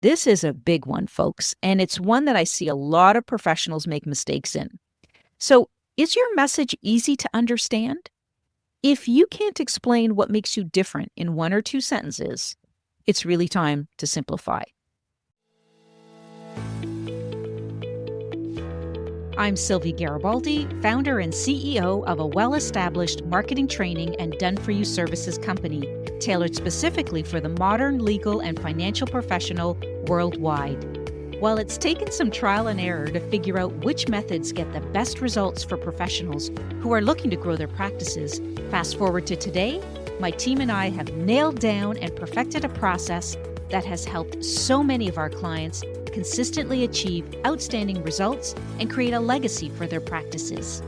This is a big one, folks, and it's one that I see a lot of professionals make mistakes in. So, is your message easy to understand? If you can't explain what makes you different in one or two sentences, it's really time to simplify. I'm Sylvia Garibaldi, founder and CEO of a well-established marketing training and done-for-you services company, tailored specifically for the modern legal and financial professional worldwide. While it's taken some trial and error to figure out which methods get the best results for professionals who are looking to grow their practices, fast forward to today, my team and I have nailed down and perfected a process that has helped so many of our clients consistently achieve outstanding results and create a legacy for their practices.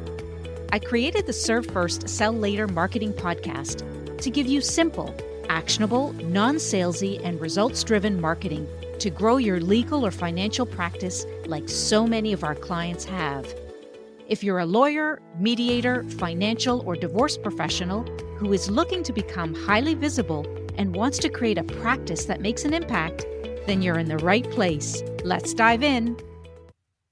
I created the Serve First, Sell Later marketing podcast to give you simple, actionable, non-salesy, and results-driven marketing to grow your legal or financial practice like so many of our clients have. If you're a lawyer, mediator, financial, or divorce professional who is looking to become highly visible and wants to create a practice that makes an impact, then you're in the right place. Let's dive in.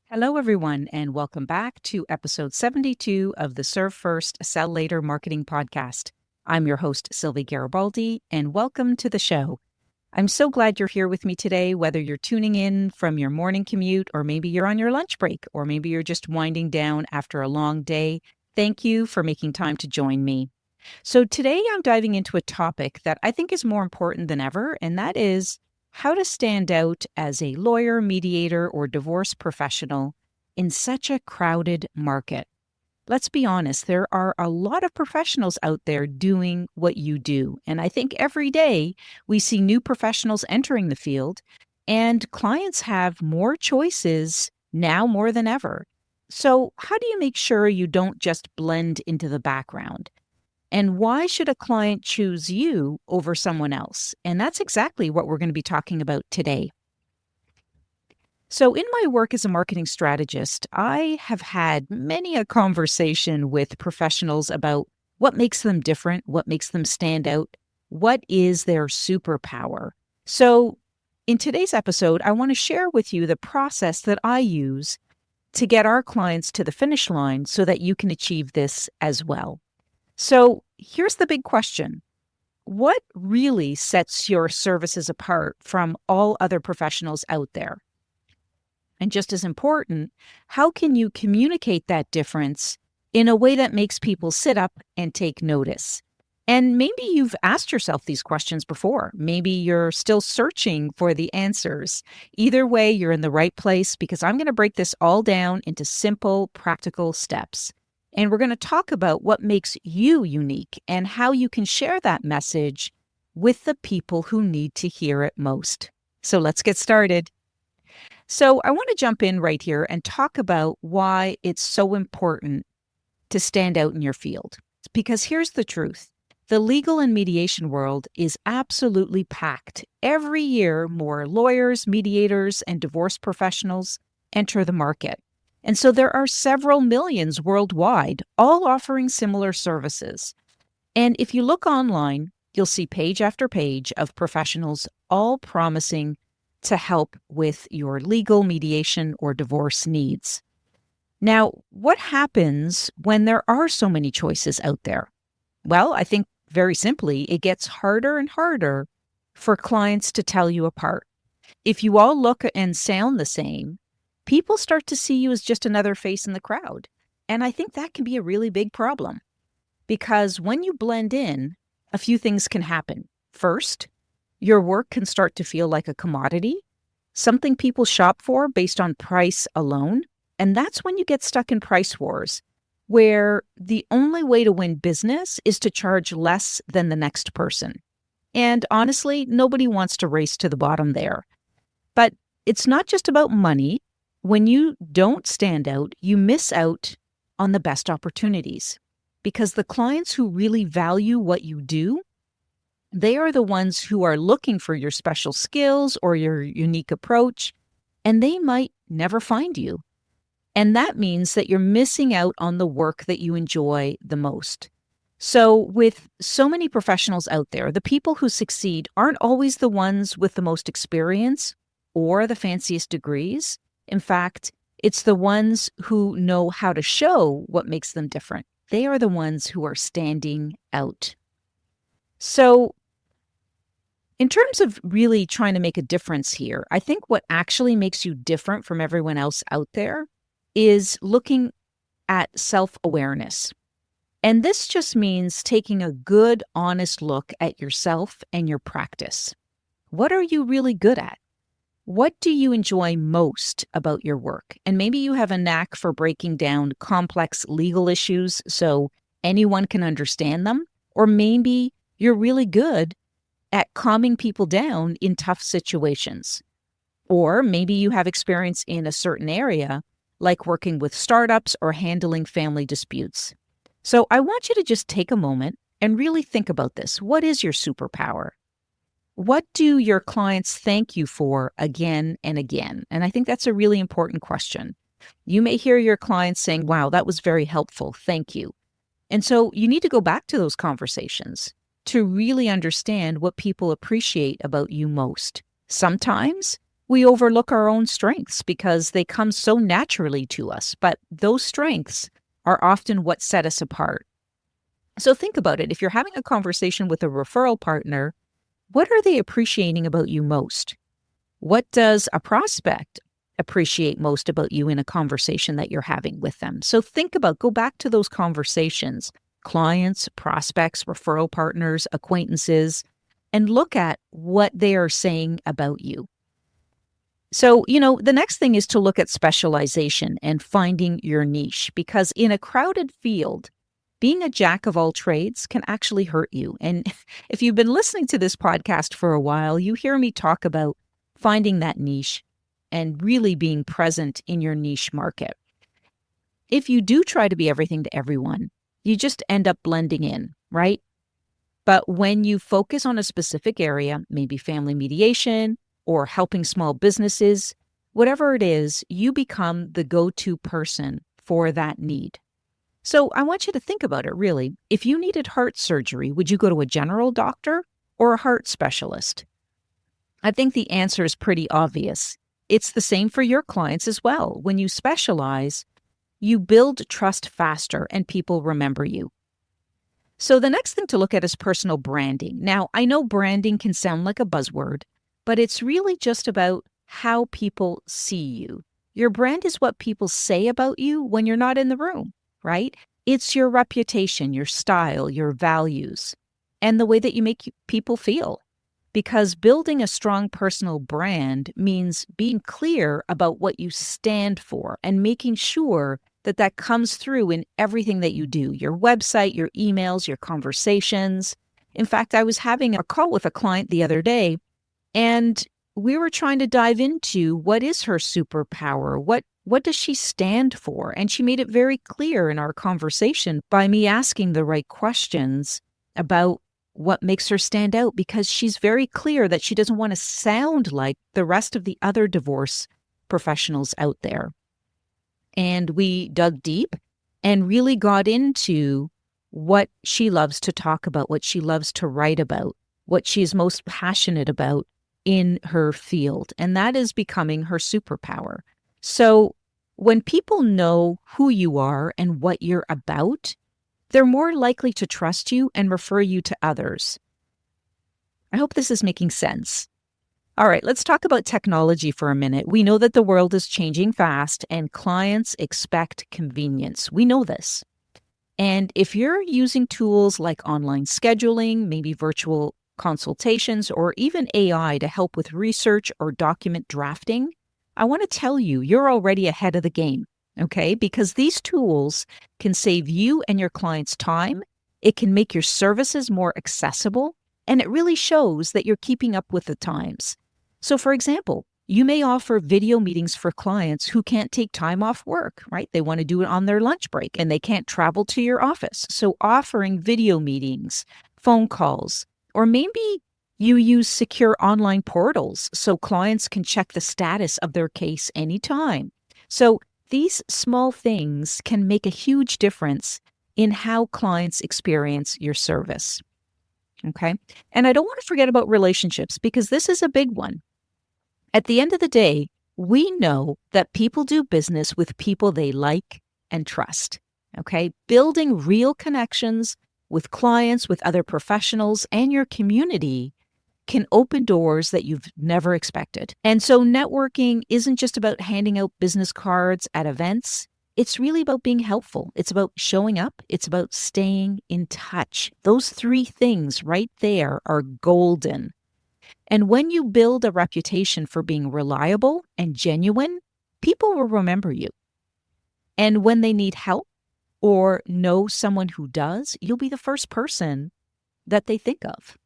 Hello, everyone, and welcome back to episode 72 of the Serve First, Sell Later marketing podcast. I'm your host, Sylvia Garibaldi, and welcome to the show. I'm so glad you're here with me today, whether you're tuning in from your morning commute, or maybe you're on your lunch break, or maybe you're just winding down after a long day. Thank you for making time to join me. So today I'm diving into a topic that I think is more important than ever, and that is how to stand out as a lawyer, mediator, or divorce professional in such a crowded market. Let's be honest, there are a lot of professionals out there doing what you do. And I think every day we see new professionals entering the field, and clients have more choices now more than ever. So how do you make sure you don't just blend into the background? And why should a client choose you over someone else? And that's exactly what we're going to be talking about today. So in my work as a marketing strategist, I have had many a conversation with professionals about what makes them different, what makes them stand out, what is their superpower. So in today's episode, I want to share with you the process that I use to get our clients to the finish line so that you can achieve this as well. So here's the big question. What really sets your services apart from all other professionals out there? And just as important, how can you communicate that difference in a way that makes people sit up and take notice? And maybe you've asked yourself these questions before. Maybe you're still searching for the answers. Either way, you're in the right place because I'm going to break this all down into simple, practical steps. And we're going to talk about what makes you unique and how you can share that message with the people who need to hear it most. So let's get started. So I want to jump in right here and talk about why it's so important to stand out in your field. Because here's the truth. The legal and mediation world is absolutely packed. Every year, more lawyers, mediators, and divorce professionals enter the market. And so there are several millions worldwide, all offering similar services. And if you look online, you'll see page after page of professionals all promising to help with your legal, mediation, or divorce needs. Now, what happens when there are so many choices out there? Well, I think very simply, it gets harder and harder for clients to tell you apart. If you all look and sound the same, people start to see you as just another face in the crowd. And I think that can be a really big problem because when you blend in, a few things can happen. First, your work can start to feel like a commodity, something people shop for based on price alone. And that's when you get stuck in price wars, where the only way to win business is to charge less than the next person. And honestly, nobody wants to race to the bottom there. But it's not just about money. When you don't stand out, you miss out on the best opportunities because the clients who really value what you do, they are the ones who are looking for your special skills or your unique approach, and they might never find you. And that means that you're missing out on the work that you enjoy the most. So with so many professionals out there, the people who succeed aren't always the ones with the most experience or the fanciest degrees. In fact, it's the ones who know how to show what makes them different. They are the ones who are standing out. So, in terms of really trying to make a difference here, I think what actually makes you different from everyone else out there is looking at self-awareness. And this just means taking a good, honest look at yourself and your practice. What are you really good at? What do you enjoy most about your work? And maybe you have a knack for breaking down complex legal issues so anyone can understand them. Or maybe you're really good at calming people down in tough situations. Or maybe you have experience in a certain area, like working with startups or handling family disputes. So I want you to just take a moment and really think about this. What is your superpower? What do your clients thank you for again and again? And I think that's a really important question. You may hear your clients saying, wow, that was very helpful. Thank you. And so you need to go back to those conversations to really understand what people appreciate about you most. Sometimes we overlook our own strengths because they come so naturally to us, but those strengths are often what set us apart. So think about it. If you're having a conversation with a referral partner, what are they appreciating about you most? What does a prospect appreciate most about you in a conversation that you're having with them? So go back to those conversations, clients, prospects, referral partners, acquaintances, and look at what they are saying about you. So, the next thing is to look at specialization and finding your niche, because in a crowded field, being a jack of all trades can actually hurt you. And if you've been listening to this podcast for a while, you hear me talk about finding that niche and really being present in your niche market. If you do try to be everything to everyone, you just end up blending in, right? But when you focus on a specific area, maybe family mediation or helping small businesses, whatever it is, you become the go-to person for that need. So I want you to think about it, really. If you needed heart surgery, would you go to a general doctor or a heart specialist? I think the answer is pretty obvious. It's the same for your clients as well. When you specialize, you build trust faster and people remember you. So the next thing to look at is personal branding. Now, I know branding can sound like a buzzword, but it's really just about how people see you. Your brand is what people say about you when you're not in the room, right? It's your reputation, your style, your values, and the way that you make people feel. Because building a strong personal brand means being clear about what you stand for and making sure that that comes through in everything that you do, your website, your emails, your conversations. In fact, I was having a call with a client the other day, and we were trying to dive into what is her superpower, what does she stand for? And she made it very clear in our conversation by me asking the right questions about what makes her stand out, because she's very clear that she doesn't want to sound like the rest of the other divorce professionals out there. And we dug deep and really got into what she loves to talk about, what she loves to write about, what she's most passionate about in her field. And that is becoming her superpower. So when people know who you are and what you're about, they're more likely to trust you and refer you to others. I hope this is making sense. All right, let's talk about technology for a minute. We know that the world is changing fast and clients expect convenience. We know this. And if you're using tools like online scheduling, maybe virtual consultations, or even AI to help with research or document drafting, I want to tell you, you're already ahead of the game. Okay, because these tools can save you and your clients time. It can make your services more accessible, and it really shows that you're keeping up with the times. So, for example, you may offer video meetings for clients who can't take time off work, right? They want to do it on their lunch break and they can't travel to your office. So offering video meetings, phone calls, or maybe you use secure online portals so clients can check the status of their case anytime. So these small things can make a huge difference in how clients experience your service. Okay? And I don't want to forget about relationships, because this is a big one. At the end of the day, we know that people do business with people they like and trust. Okay. Building real connections with clients, with other professionals, and your community can open doors that you've never expected. And so networking isn't just about handing out business cards at events. It's really about being helpful. It's about showing up. It's about staying in touch. Those three things right there are golden. And when you build a reputation for being reliable and genuine, people will remember you. And when they need help or know someone who does, you'll be the first person that they think of.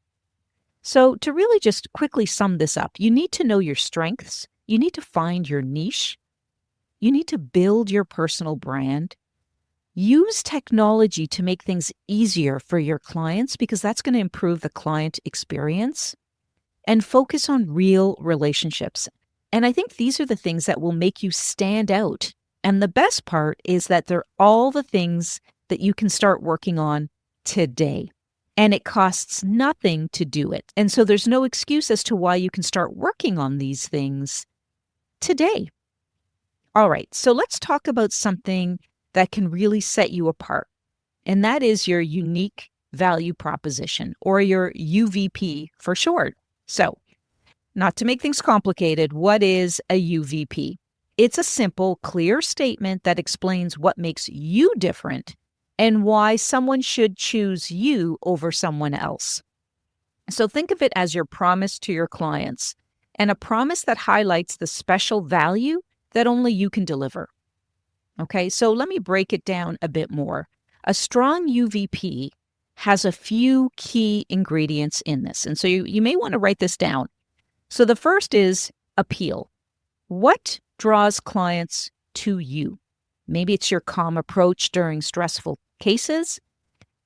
So to really just quickly sum this up, you need to know your strengths. You need to find your niche. You need to build your personal brand. Use technology to make things easier for your clients because that's going to improve the client experience. And focus on real relationships. And I think these are the things that will make you stand out. And the best part is that they're all the things that you can start working on today. And it costs nothing to do it. And so there's no excuse as to why you can start working on these things today. All right, so let's talk about something that can really set you apart. And that is your unique value proposition, or your UVP for short. So, not to make things complicated, what is a UVP? It's a simple, clear statement that explains what makes you different and why someone should choose you over someone else. So think of it as your promise to your clients, and a promise that highlights the special value that only you can deliver. Okay, so let me break it down a bit more. A strong UVP has a few key ingredients in this, and so you may want to write this down. So the first is appeal. What draws clients to you? Maybe it's your calm approach during stressful cases,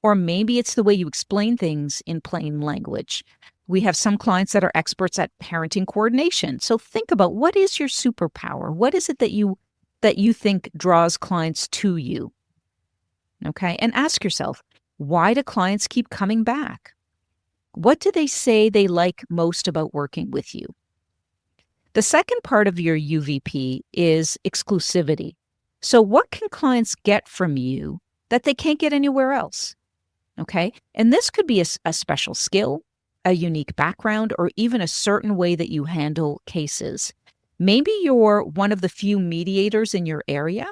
or maybe it's the way you explain things in plain language. We have some clients that are experts at parenting coordination. So think about, what is your superpower? What is it that you think draws clients to you? Okay, and ask yourself, why do clients keep coming back? What do they say they like most about working with you? The second part of your UVP is exclusivity. So what can clients get from you that they can't get anywhere else? Okay, and this could be a special skill, a unique background, or even a certain way that you handle cases. Maybe you're one of the few mediators in your area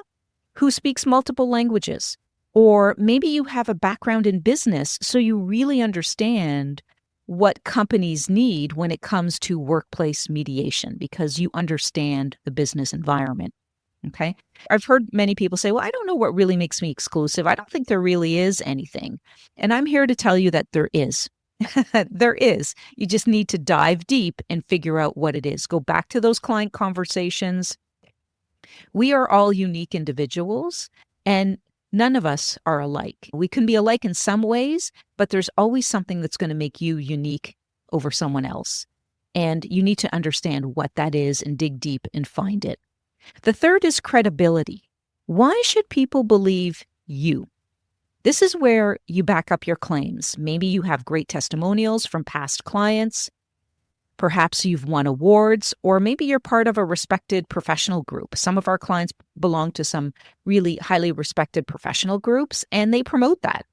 who speaks multiple languages. Or maybe you have a background in business, so you really understand what companies need when it comes to workplace mediation because you understand the business environment. Okay. I've heard many people say, well, I don't know what really makes me exclusive. I don't think there really is anything. And I'm here to tell you that there is. There is. You just need to dive deep and figure out what it is. Go back to those client conversations. We are all unique individuals, and none of us are alike. We can be alike in some ways, but there's always something that's going to make you unique over someone else. And you need to understand what that is and dig deep and find it. The third is credibility. Why should people believe you? This is where you back up your claims. Maybe you have great testimonials from past clients. Perhaps you've won awards, or maybe you're part of a respected professional group. Some of our clients belong to some really highly respected professional groups, and they promote that.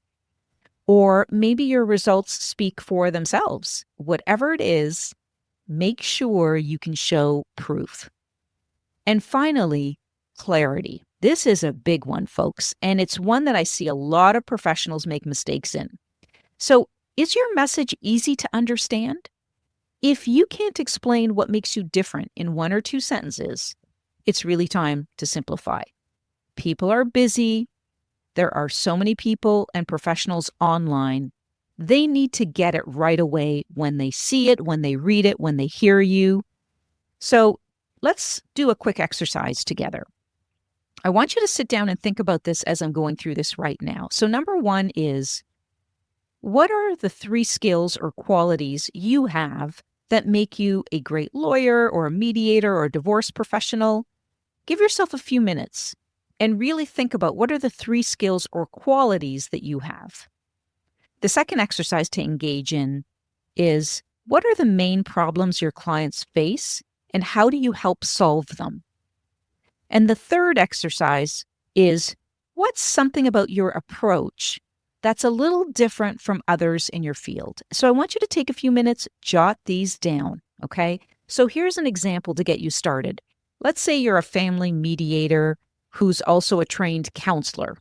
Or maybe your results speak for themselves. Whatever it is, make sure you can show proof. And finally, clarity. This is a big one, folks, and it's one that I see a lot of professionals make mistakes in. So, is your message easy to understand? If you can't explain what makes you different in one or two sentences, it's really time to simplify. People are busy. There are so many people and professionals online. They need to get it right away when they see it, when they read it, when they hear you. So let's do a quick exercise together. I want you to sit down and think about this as I'm going through this right now. So number one is, what are the 3 skills or qualities you have that make you a great lawyer or a mediator or a divorce professional? Give yourself a few minutes and really think about, what are the 3 skills or qualities that you have. The second exercise to engage in is, what are the main problems your clients face and how do you help solve them? And the third exercise is, what's something about your approach that's a little different from others in your field? So I want you to take a few minutes, jot these down, okay? So here's an example to get you started. Let's say you're a family mediator who's also a trained counselor.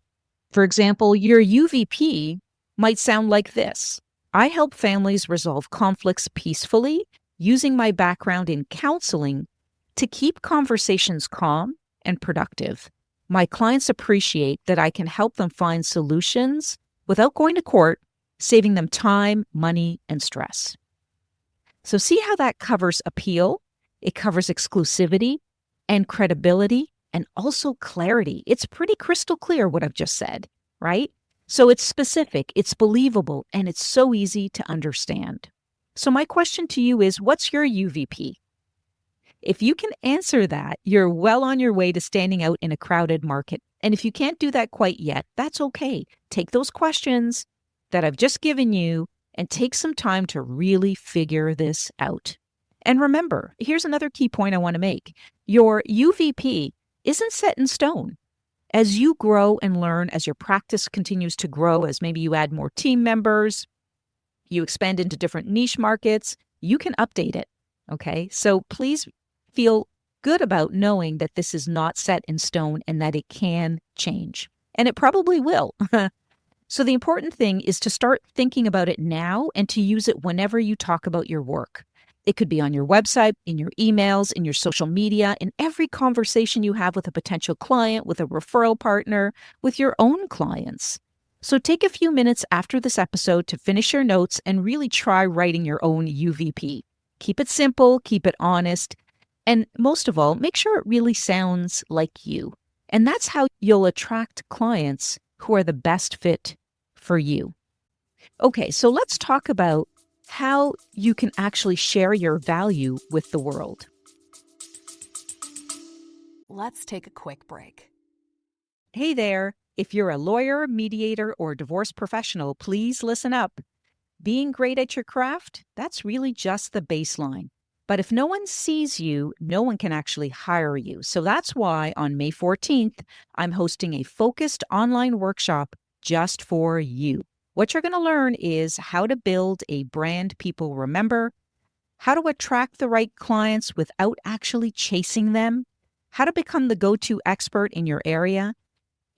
For example, your UVP might sound like this. I help families resolve conflicts peacefully using my background in counseling to keep conversations calm and productive. My clients appreciate that I can help them find solutions without going to court, saving them time, money, and stress. So see how that covers appeal, it covers exclusivity and credibility, and also clarity. It's pretty crystal clear what I've just said, right? So it's specific, it's believable, and it's so easy to understand. So my question to you is, what's your UVP? If you can answer that, you're well on your way to standing out in a crowded market. And if you can't do that quite yet, that's okay. Take those questions that I've just given you and take some time to really figure this out. And remember, here's another key point I want to make. Your UVP isn't set in stone. As you grow and learn, as your practice continues to grow, as maybe you add more team members, you expand into different niche markets, you can update it, okay? So please feel good about knowing that this is not set in stone and that it can change. And it probably will. So the important thing is to start thinking about it now and to use it whenever you talk about your work. It could be on your website, in your emails, in your social media, in every conversation you have with a potential client, with a referral partner, with your own clients. So take a few minutes after this episode to finish your notes and really try writing your own UVP. Keep it simple, keep it honest, and most of all, make sure it really sounds like you. And that's how you'll attract clients who are the best fit for you. Okay, so let's talk about how you can actually share your value with the world. Let's take a quick break. Hey there, if you're a lawyer, mediator, or divorce professional, please listen up. Being great at your craft, that's really just the baseline. But if no one sees you, no one can actually hire you. So that's why on May 14th, I'm hosting a focused online workshop just for you. What you're going to learn is how to build a brand people remember, how to attract the right clients without actually chasing them, how to become the go-to expert in your area,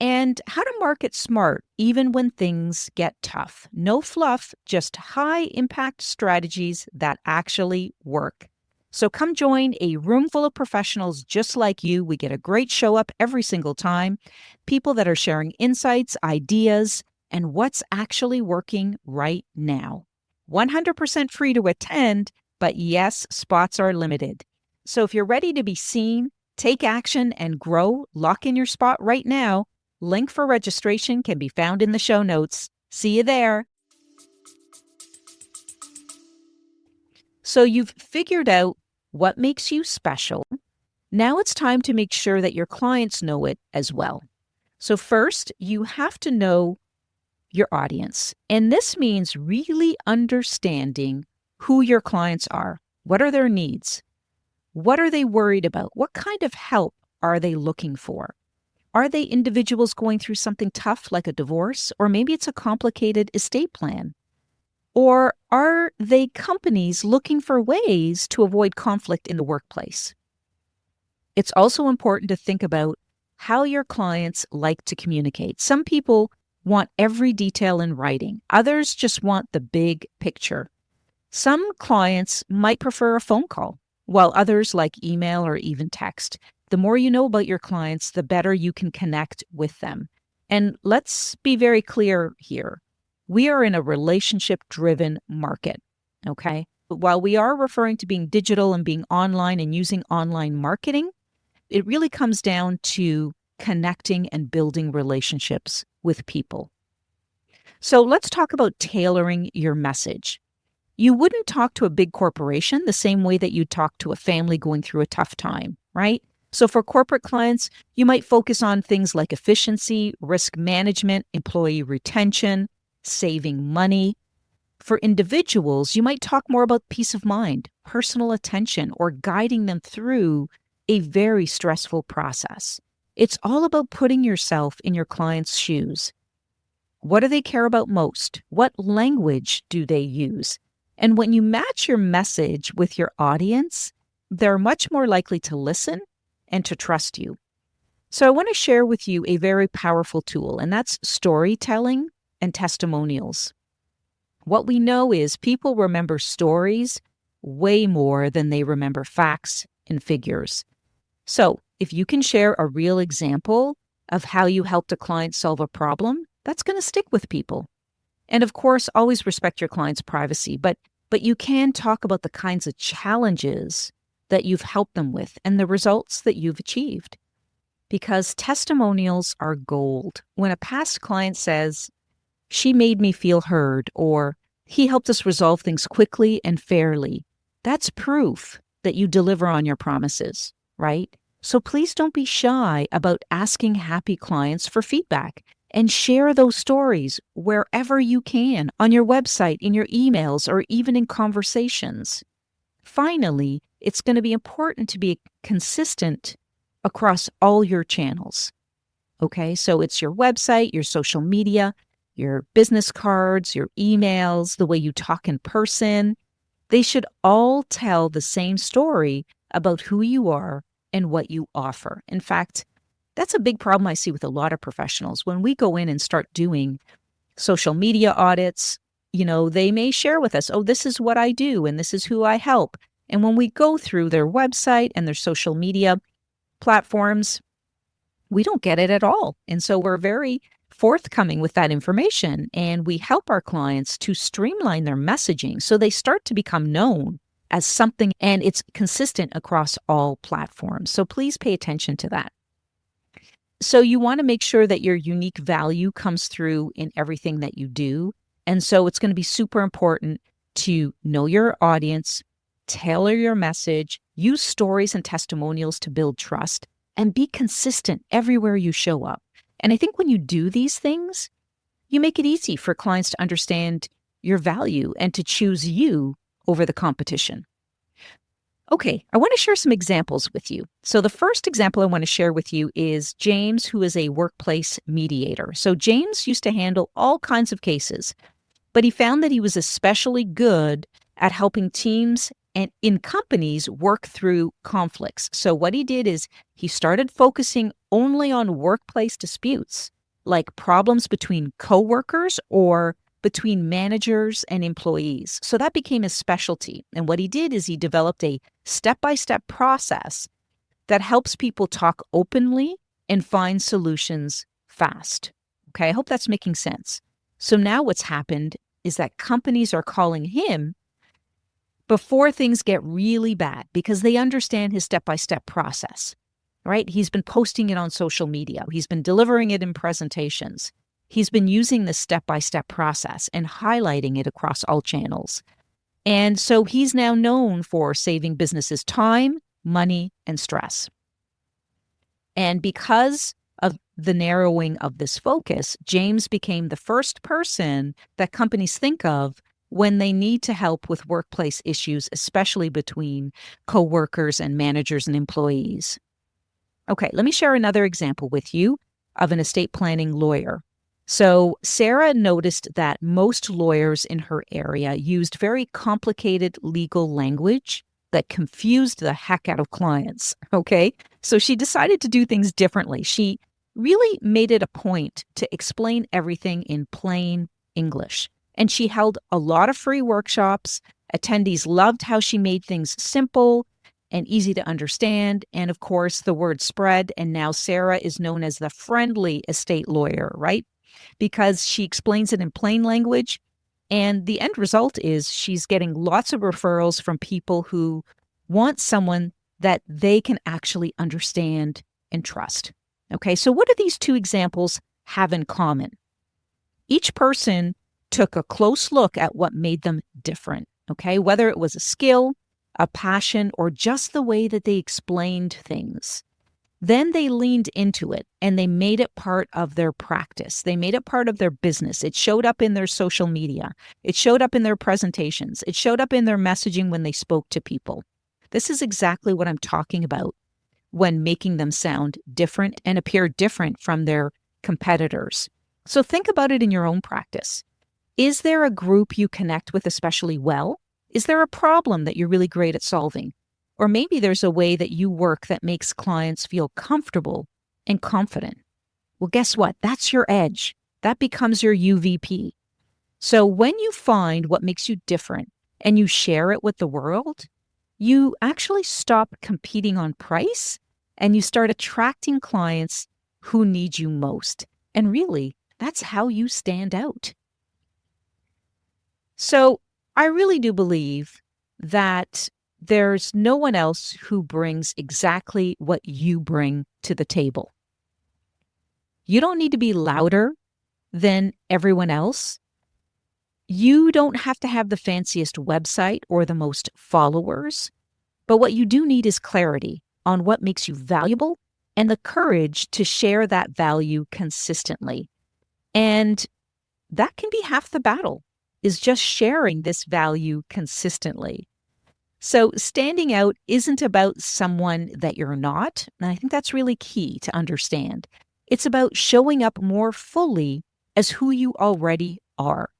and how to market smart even when things get tough. No fluff, just high-impact strategies that actually work. So come join a room full of professionals just like you. We get a great show up every single time. People that are sharing insights, ideas, and what's actually working right now. 100% free to attend, but yes, spots are limited. So if you're ready to be seen, take action, and grow, lock in your spot right now. Link for registration can be found in the show notes. See you there. So you've figured out what makes you special. Now it's time to make sure that your clients know it as well. So first, you have to know your audience. And this means really understanding who your clients are. What are their needs? What are they worried about? What kind of help are they looking for? Are they individuals going through something tough like a divorce? Or maybe it's a complicated estate plan? Or are they companies looking for ways to avoid conflict in the workplace? It's also important to think about how your clients like to communicate. Some people want every detail in writing. Others just want the big picture. Some clients might prefer a phone call, while others like email or even text. The more you know about your clients, the better you can connect with them. And let's be very clear here. We are in a relationship-driven market, okay? But while we are referring to being digital and being online and using online marketing, it really comes down to connecting and building relationships with people. So let's talk about tailoring your message. You wouldn't talk to a big corporation the same way that you'd talk to a family going through a tough time, right? So for corporate clients, you might focus on things like efficiency, risk management, employee retention, saving money. For individuals, you might talk more about peace of mind, personal attention, or guiding them through a very stressful process. It's all about putting yourself in your client's shoes. What do they care about most? What language do they use? And when you match your message with your audience, they're much more likely to listen and to trust you. So I want to share with you a very powerful tool, and that's storytelling and testimonials. What we know is people remember stories way more than they remember facts and figures. So if you can share a real example of how you helped a client solve a problem, that's going to stick with people. And of course, always respect your client's privacy, but you can talk about the kinds of challenges that you've helped them with and the results that you've achieved. Because testimonials are gold. When a past client says, "She made me feel heard," or "He helped us resolve things quickly and fairly," that's proof that you deliver on your promises, right? So please don't be shy about asking happy clients for feedback. And share those stories wherever you can, on your website, in your emails, or even in conversations. Finally, it's going to be important to be consistent across all your channels. Okay, so it's your website, your social media, your business cards, your emails, the way you talk in person. They should all tell the same story about who you are and what you offer. In fact, that's a big problem I see with a lot of professionals. When we go in and start doing social media audits, they may share with us, "Oh, this is what I do and this is who I help." And when we go through their website and their social media platforms, we don't get it at all. And so we're very forthcoming with that information, and we help our clients to streamline their messaging so they start to become known as something, and it's consistent across all platforms. So please pay attention to that. So you want to make sure that your unique value comes through in everything that you do. And so it's going to be super important to know your audience, tailor your message, use stories and testimonials to build trust, and be consistent everywhere you show up. And I think when you do these things, you make it easy for clients to understand your value and to choose you over the competition. Okay, I want to share some examples with you. So the first example I want to share with you is James, who is a workplace mediator. So James used to handle all kinds of cases, but he found that he was especially good at helping teams and in companies work through conflicts. So what he did is he started focusing only on workplace disputes, like problems between coworkers or between managers and employees. So that became his specialty. And what he did is he developed a step-by-step process that helps people talk openly and find solutions fast. Okay, I hope that's making sense. So now what's happened is that companies are calling him before things get really bad because they understand his step-by-step process, right? He's been posting it on social media. He's been delivering it in presentations. He's been using this step-by-step process and highlighting it across all channels. And so he's now known for saving businesses time, money, and stress. And because of the narrowing of this focus, James became the first person that companies think of when they need to help with workplace issues, especially between coworkers and managers and employees. Okay, let me share another example with you of an estate planning lawyer. So Sarah noticed that most lawyers in her area used very complicated legal language that confused the heck out of clients, okay? So she decided to do things differently. She really made it a point to explain everything in plain English. And she held a lot of free workshops. Attendees loved how she made things simple and easy to understand. And of course, the word spread, and now Sarah is known as the friendly estate lawyer, right? Because she explains it in plain language. And the end result is she's getting lots of referrals from people who want someone that they can actually understand and trust. Okay, so what do these two examples have in common? Each person took a close look at what made them different, okay? Whether it was a skill, a passion, or just the way that they explained things. Then they leaned into it and they made it part of their practice. They made it part of their business. It showed up in their social media. It showed up in their presentations. It showed up in their messaging when they spoke to people. This is exactly what I'm talking about when making them sound different and appear different from their competitors. So think about it in your own practice. Is there a group you connect with especially well? Is there a problem that you're really great at solving? Or maybe there's a way that you work that makes clients feel comfortable and confident. Well, guess what? That's your edge. That becomes your UVP. So when you find what makes you different and you share it with the world, you actually stop competing on price and you start attracting clients who need you most. And really, that's how you stand out. So I really do believe that there's no one else who brings exactly what you bring to the table. You don't need to be louder than everyone else. You don't have to have the fanciest website or the most followers. But what you do need is clarity on what makes you valuable and the courage to share that value consistently. And that can be half the battle, is just sharing this value consistently. So standing out isn't about someone that you're not, and I think that's really key to understand. It's about showing up more fully as who you already are.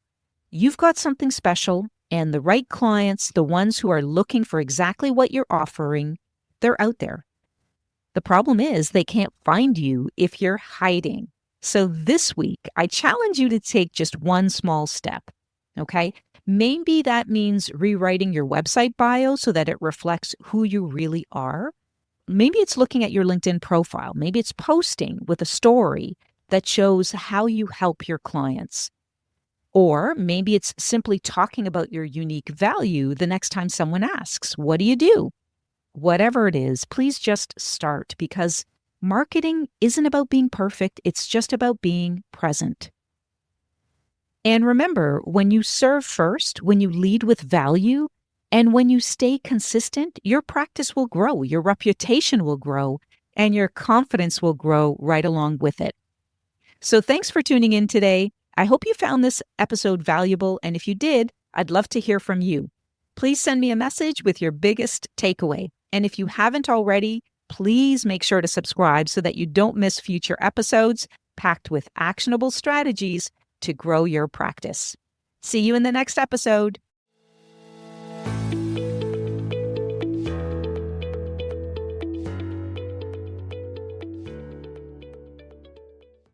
You've got something special, and the right clients, the ones who are looking for exactly what you're offering, they're out there. The problem is they can't find you if you're hiding. So this week, I challenge you to take just one small step, okay? Maybe that means rewriting your website bio so that it reflects who you really are. Maybe it's looking at your LinkedIn profile. Maybe it's posting with a story that shows how you help your clients. Or maybe it's simply talking about your unique value the next time someone asks, what do you do? Whatever it is, please just start, because marketing isn't about being perfect. It's just about being present. And remember, when you serve first, when you lead with value, and when you stay consistent, your practice will grow, your reputation will grow, and your confidence will grow right along with it. So thanks for tuning in today. I hope you found this episode valuable, and if you did, I'd love to hear from you. Please send me a message with your biggest takeaway. And if you haven't already, please make sure to subscribe so that you don't miss future episodes packed with actionable strategies to grow your practice. See you in the next episode.